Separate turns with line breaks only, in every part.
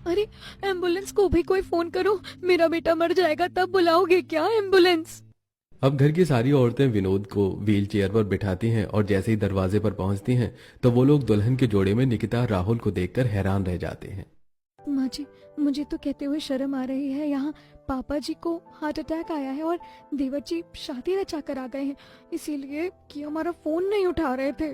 अरे एम्बुलेंस को भी कोई फोन करो, मेरा बेटा मर जाएगा तब बुलाओगे क्या एम्बुलेंस?
अब घर की सारी औरतें विनोद को व्हील चेयर पर बिठाती हैं और जैसे ही दरवाजे पर पहुंचती हैं तो वो लोग दुल्हन के जोड़े में निकिता और राहुल को देखकर हैरान रह जाते हैं।
माँ जी, मुझे तो कहते हुए शर्म आ रही है। यहाँ पापा जी को हार्ट अटैक आया है और देवर जी शादी रचा कर आ गए हैं, इसीलिए कि हमारा फोन नहीं उठा रहे थे।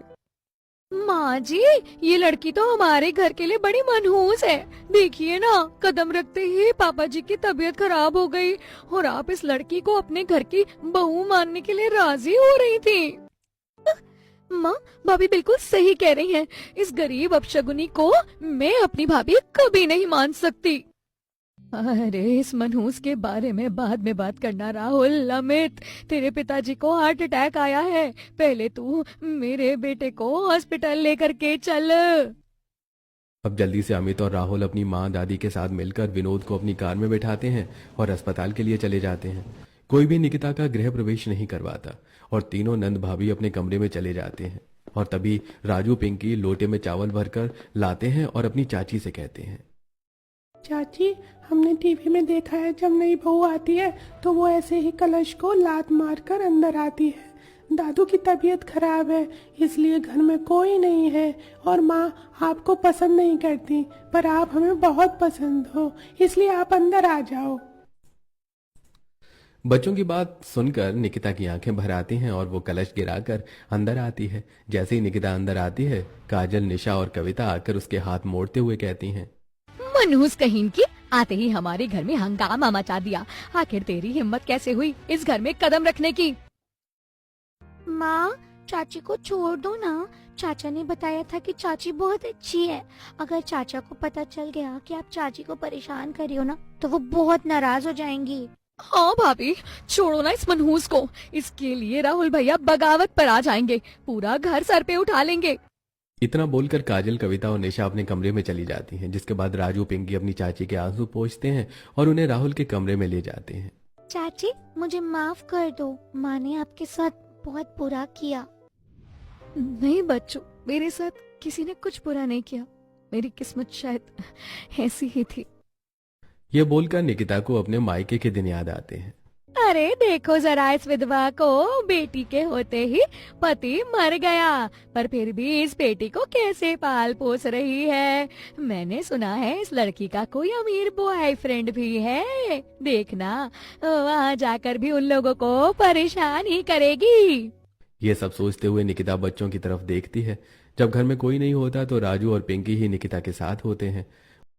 माँ जी, ये लड़की तो हमारे घर के लिए बड़ी मनहूस है। देखिए ना, कदम रखते ही पापा जी की तबीयत खराब हो गई और आप इस लड़की को अपने घर की बहू मानने के लिए राजी हो रही थी। माँ, भाभी बिल्कुल सही कह रही हैं। इस गरीब अपशगुनी को मैं अपनी भाभी कभी नहीं मान सकती। अरे इस मनहूस के बारे में बाद में बात करना राहुल। अमित, तेरे पिताजी को हार्ट अटैक आया है, पहले तू मेरे बेटे को हॉस्पिटल लेकर के चल।
अब जल्दी से अमित और राहुल अपनी माँ दादी के साथ मिलकर विनोद को अपनी कार में बैठाते हैं और अस्पताल के लिए चले जाते हैं। कोई भी निकिता का गृह प्रवेश नहीं करवाता और तीनों नंद भाभी अपने कमरे में चले जाते हैं। और तभी राजू पिंकी लोटे में चावल भरकर लाते हैं और अपनी चाची से कहते हैं,
चाची, हमने टीवी में देखा है जब नई बहू आती है तो वो ऐसे ही कलश को लात मारकर अंदर आती है। दादू की तबीयत खराब है इसलिए घर में कोई नहीं है और माँ आपको पसंद नहीं करती, पर आप हमें बहुत पसंद हो, इसलिए आप अंदर आ जाओ।
बच्चों की बात सुनकर निकिता की आंखें भर आती हैं और वो कलश गिराकर अंदर आती है। जैसे ही निकिता अंदर आती है, काजल, निशा और कविता आकर उसके हाथ मोड़ते हुए कहती हैं,
मनहूस कहीं की, आते ही हमारे घर में हंगामा मचा दिया। आखिर तेरी हिम्मत कैसे हुई इस घर में कदम रखने की?
माँ, चाची को छोड़ दो ना। चाचा ने बताया था कि चाची बहुत अच्छी है। अगर चाचा को पता चल गया कि आप चाची को परेशान कर रही हो ना, तो वो बहुत नाराज हो जाएंगी।
हाँ भाभी, छोड़ो ना इस मनहूस को। इसके लिए राहुल भैया बगावत पर आ जाएंगे, पूरा घर सर पे उठा लेंगे।
इतना बोलकर काजल, कविता और निशा अपने कमरे में चली जाती हैं। जिसके बाद राजू पिंकी अपनी चाची के आंसू पोंछते हैं और उन्हें राहुल के कमरे में ले जाते हैं।
चाची, मुझे माफ कर दो, माँ ने आपके साथ बहुत बुरा किया।
नहीं बच्चों, मेरे साथ किसी ने कुछ बुरा नहीं किया, मेरी किस्मत शायद ऐसी ही थी।
ये बोलकर निकिता को अपने मायके के दिन याद आते हैं।
अरे देखो जरा इस विधवा को, बेटी के होते ही पति मर गया, पर फिर भी इस बेटी को कैसे पाल पोस रही है। मैंने सुना है इस लड़की का कोई अमीर बॉयफ्रेंड भी है। देखना, वहाँ जाकर भी उन लोगों को परेशान ही करेगी।
ये सब सोचते हुए निकिता बच्चों की तरफ देखती है। जब घर में कोई नहीं होता तो राजू और पिंकी ही निकिता के साथ होते हैं।